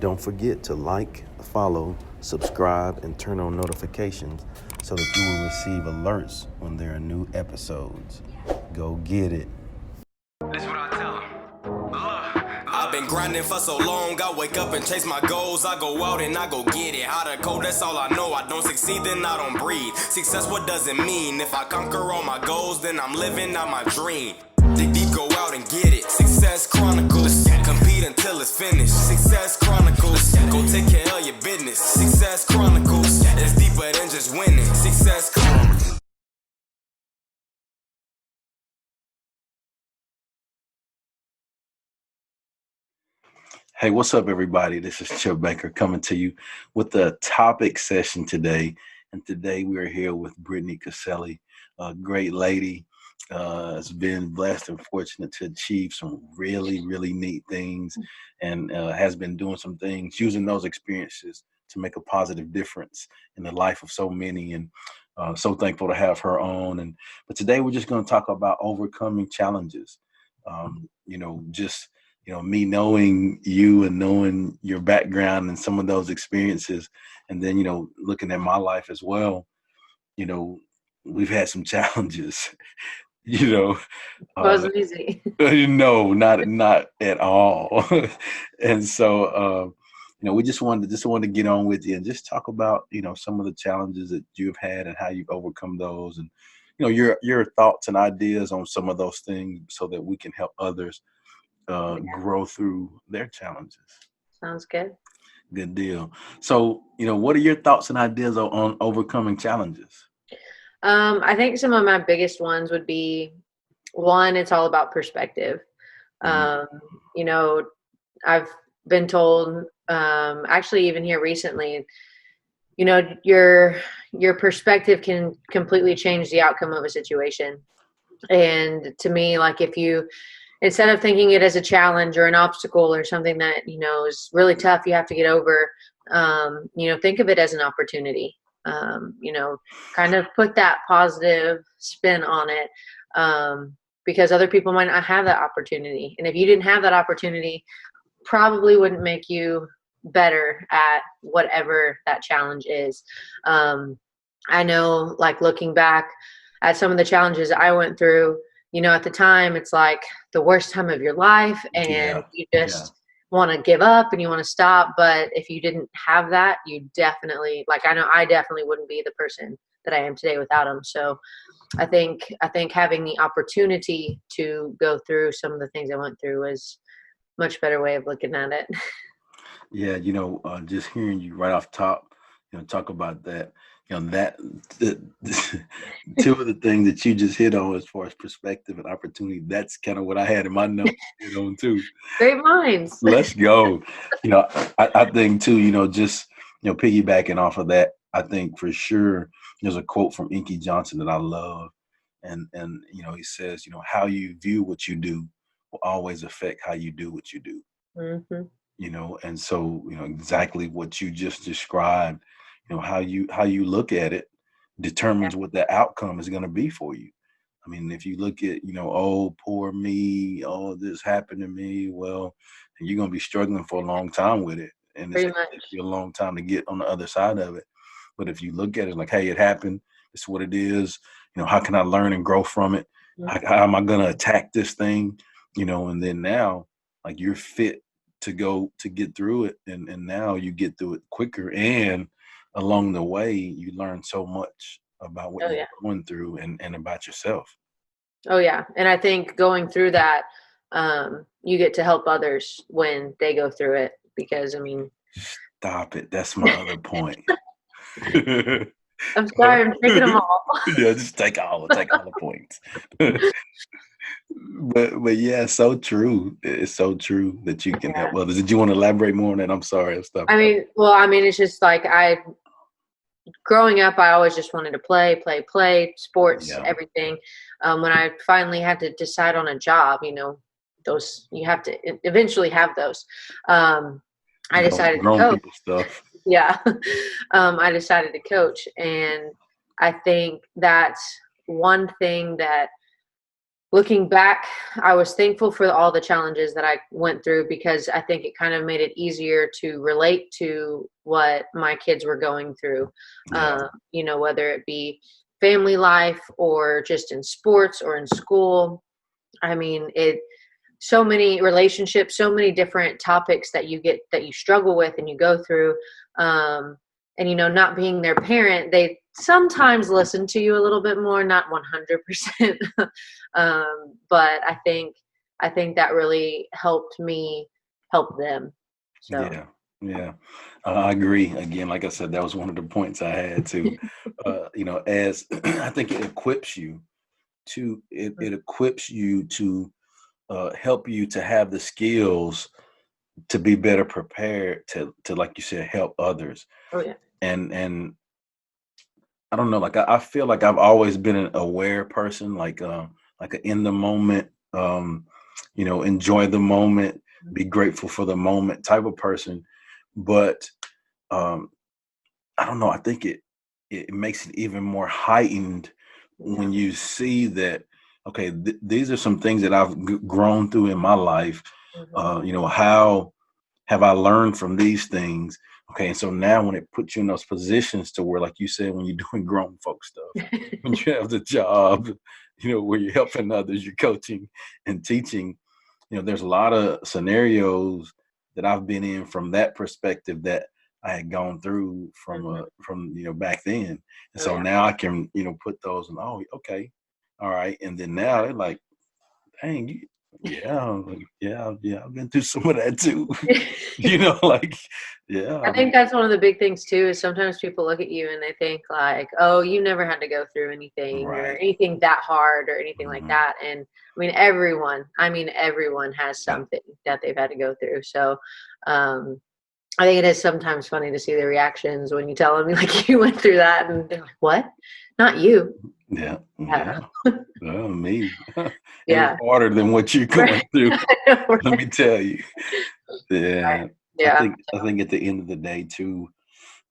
Don't forget to like, follow, subscribe, and turn on notifications so that you will receive alerts when there are new episodes. Go get it. This what I tell 'em. I've been grinding for so long, I wake up and chase my goals. I go out and I go get it. How to code, that's all I know. I don't succeed, then I don't breathe. Success, what does it mean? If I conquer all my goals, then I'm living out my dream. Dig deep, go out and get it. Success Chronicles. Compete until it's finished. Success Chronicles. Go take care of your business. Success Chronicles. It's deeper than just winning. Success Chronicles. Hey, what's up, everybody? This is Chip Baker coming to you with the topic session today. And today we are here with Britni Coselli, a great lady. Has been blessed and fortunate to achieve some really, really neat things and has been doing some things, using those experiences to make a positive difference in the life of so many. And so thankful to have her on. But today we're just going to talk about overcoming challenges. Just me knowing you and knowing your background and some of those experiences, and then, looking at my life as well, we've had some challenges, you know, Wasn't easy. no, not at all. And so, we just wanted to get on with you and just talk about, some of the challenges that you've had and how you've overcome those, and, your thoughts and ideas on some of those things so that we can help others grow through their challenges. Sounds good. Good deal. So, what are your thoughts and ideas on overcoming challenges? I think some of my biggest ones would be, one, it's all about perspective. I've been told, actually even here recently, your perspective can completely change the outcome of a situation. And to me, like, if you, instead of thinking it as a challenge or an obstacle or something that, is really tough, you have to get over, think of it as an opportunity. Kind of put that positive spin on it, because other people might not have that opportunity. And if you didn't have that opportunity, probably wouldn't make you better at whatever that challenge is. I know, like, looking back at some of the challenges I went through, at the time, it's like the worst time of your life, and you just want to give up and you want to stop. But if you didn't have that, you definitely, like, I know I definitely wouldn't be the person that I am today without them. So I think having the opportunity to go through some of the things I went through was a much better way of looking at it. Yeah, just hearing you right off top, talk about that, two of the things that you just hit on as far as perspective and opportunity, that's kind of what I had in my notes on too. Great minds. Let's go. I think too, just, piggybacking off of that, I think for sure there's a quote from Inky Johnson that I love. And he says, how you view what you do will always affect how you do what you do. Mm-hmm. And so, exactly what you just described, how you look at it determines what the outcome is going to be for you. I mean, if you look at, oh, poor me, oh, this happened to me, well, and you're going to be struggling for a long time with it. And it's going to take you a long time to get on the other side of it. But if you look at it like, hey, it happened, it's what it is, how can I learn and grow from it? Mm-hmm. How am I going to attack this thing? And then now, like, you're fit to go to get through it. And now you get through it quicker. And along the way, you learn so much about what you're going through and about yourself. Oh, yeah. And I think going through that, you get to help others when they go through it, because, I mean. Stop it. That's my other point. I'm sorry, I'm taking them all. Yeah, just take all the points. But yeah, so true. It's so true that you can help others. Did you want to elaborate more on that? I'm sorry. It's just like, growing up, I always just wanted to play sports, everything. When I finally had to decide on a job, those, you have to eventually have those. I decided to coach. Stuff. Yeah. I decided to coach. And I think that's one thing that looking back, I was thankful for all the challenges that I went through, because I think it kind of made it easier to relate to what my kids were going through. Yeah. Whether it be family life or just in sports or in school. I mean, so many relationships, so many different topics that you struggle with and you go through. And not being their parent, they sometimes listen to you a little bit more, not 100%. But I think that really helped me help them. So Yeah. Yeah. I agree. Again, like I said, that was one of the points I had to, as I think it equips you it equips you to help you to have the skills to be better prepared to like you said, help others. oh yeah. And I don't know, like I feel like I've always been an aware person, like a in the moment, enjoy the moment, be grateful for the moment type of person. But um, I don't know. I think it makes it even more heightened Yeah. when you see that. Okay, these are some things that I've grown through in my life. Mhm. How have I learned from these things? Okay, and so now when it puts you in those positions to where, like you said, when you're doing grown folk stuff, when you have the job, where you're helping others, you're coaching and teaching, there's a lot of scenarios that I've been in from that perspective that I had gone through Mhm. from back then. And Oh so yeah. now I can, put those in, oh, okay. All right. And then now they're like, dang, yeah, I'm like, yeah, I've been through some of that too. Like, yeah, I think that's one of the big things too, is sometimes people look at you and they think like, oh, you never had to go through anything or right. anything that hard or anything like Hmm. that. And everyone has Yeah. something that they've had to go through. So um, I think it is sometimes funny to see the reactions when you tell them like you went through that, and they're like, what? Not you. Yeah. Yeah. Yeah. Me. It was Yeah. harder than what you're going through. Let me tell you. Right. Yeah. I Yeah. think I think at the end of the day too,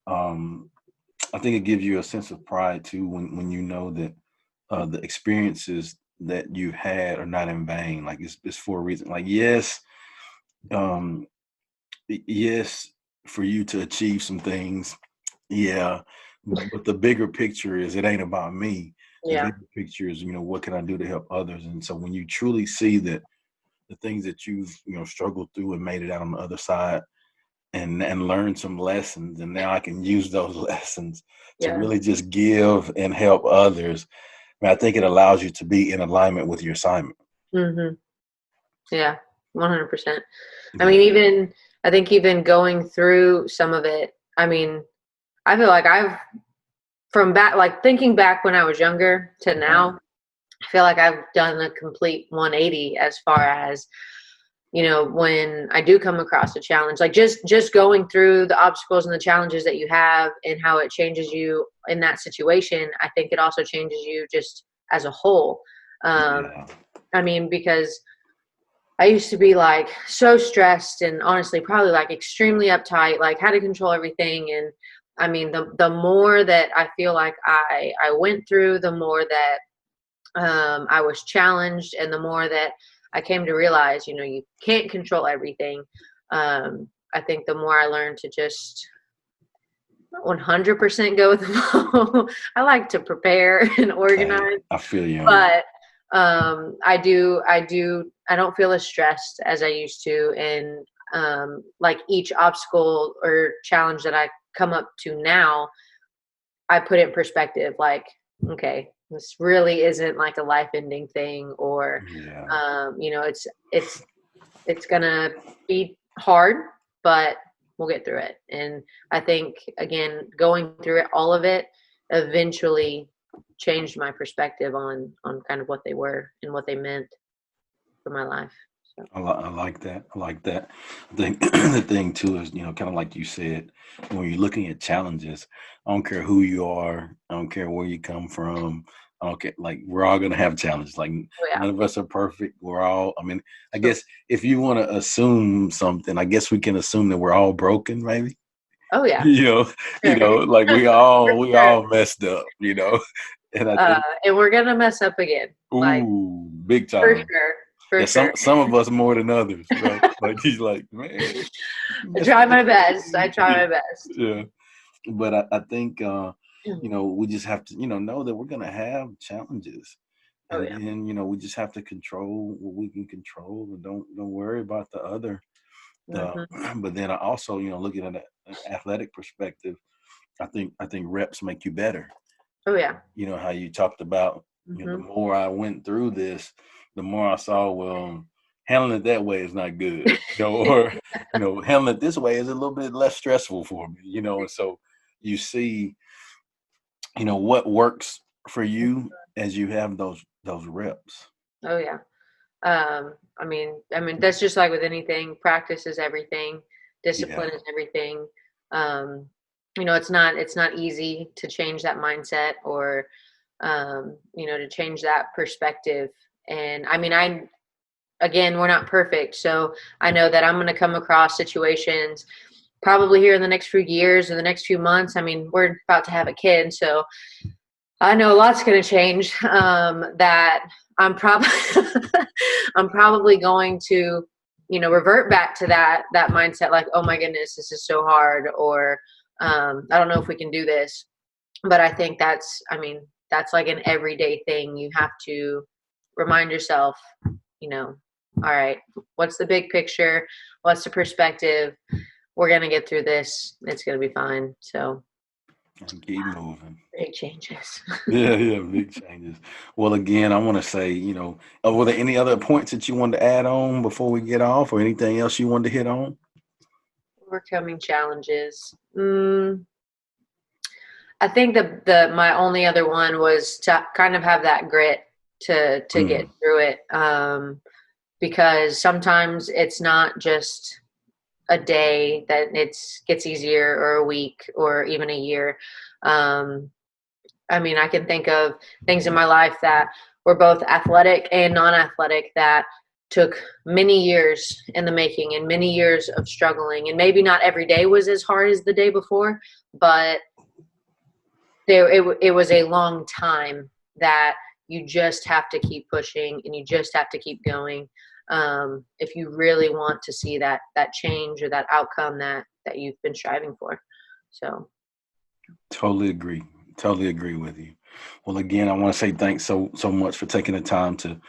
um, I think it gives you a sense of pride too when you know that the experiences that you had are not in vain. Like it's for a reason. Like yes, um, yes, for you to achieve some things, yeah. But the bigger picture is it ain't about me. The Yeah. bigger picture is, what can I do to help others? And so when you truly see that the things that you've, struggled through and made it out on the other side and learned some lessons, and now I can use those lessons to Yeah. really just give and help others. I think it allows you to be in alignment with your assignment. Hmm. Yeah. 100%. Yeah. I think even going through some of it, I feel like like thinking back when I was younger to Right. now, I feel like I've done a complete 180 as far as, when I do come across a challenge, like just going through the obstacles and the challenges that you have and how it changes you in that situation. I think it also changes you just as a whole. Um, Yeah. because I used to be like so stressed and honestly probably like extremely uptight, like had to control everything. And the more that I feel like I went through, the more that I was challenged, and the more that I came to realize, you can't control everything. I think the more I learned to just 100% go with the flow. I like to prepare and Hey, organize, I feel you on that. but I don't feel as stressed as I used to. And like each obstacle or challenge that I come up to now, I put it in perspective, like, okay, this really isn't like a life ending thing, or Yeah. it's it's gonna be hard, but we'll get through it. And I think again, going through it, all of it, eventually changed my perspective on kind of what they were and what they meant for my life. So I like that. I like that. I think the thing too is, kind of like you said, when you're looking at challenges, I don't care who you are, I don't care where you come from. I don't care, like we're all gonna have challenges. Like yeah. none of us are perfect. We're all, I guess if you want to assume something, I guess we can assume that we're all broken, maybe. Oh yeah. You know, Sure. like we For all sure. messed up, And I think, and we're gonna mess up again. Like, ooh, big for time. sure. For Yeah, sure. some of us more than others, right? Like he's like, man, I try my best. I try my best. yeah. But I think we just have to, know that we're gonna have challenges. Oh And yeah. then, we just have to control what we can control and don't worry about the other. But then I also, looking at an athletic perspective, I think reps make you better. Oh yeah. How you talked about, the more I went through this, the more I saw, well, handling it that way is not good, or, handling it this way is a little bit less stressful for me, and so you see, what works for you as you have those reps. Oh yeah. I mean that's just like with anything. Practice is everything. Discipline Yeah. is everything. Um, it's not easy to change that mindset or to change that perspective. And I mean, again, we're not perfect, so I know that I'm going to come across situations probably here in the next few years or the next few months. I mean, we're about to have a kid, so I know a lot's going to change. That I'm probably I'm probably going to, revert back to that mindset. Like, oh my goodness, this is so hard, or I don't know if we can do this. But I think that's like an everyday thing. You have to remind yourself, all right, what's the big picture? What's the perspective? We're gonna get through this. It's gonna be fine. So And keep moving. big changes. Yeah, big changes. Well, again, I want to say, were there any other points that you wanted to add on before we get off, or anything else you wanted to hit on? Overcoming challenges. I think the my only other one was to kind of have that grit to get through it. Because sometimes it's not just a day that gets easier, or a week, or even a year. I mean, I can think of things in my life that were both athletic and non-athletic that took many years in the making and many years of struggling. And maybe not every day was as hard as the day before, but it was a long time that you just have to keep pushing and you just have to keep going. If you really want to see that change or that outcome that you've been striving for. So Totally agree. Totally agree with you. Well, again, I want to say thanks so much for taking the time to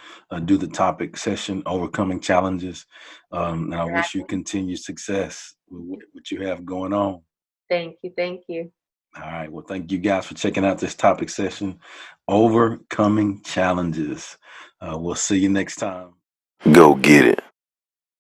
do the topic session, overcoming challenges. And I wish you continued success with what you have going on. Thank you. Thank you. All right. Well, thank you guys for checking out this topic session, overcoming challenges. We'll see you next time. Go get it.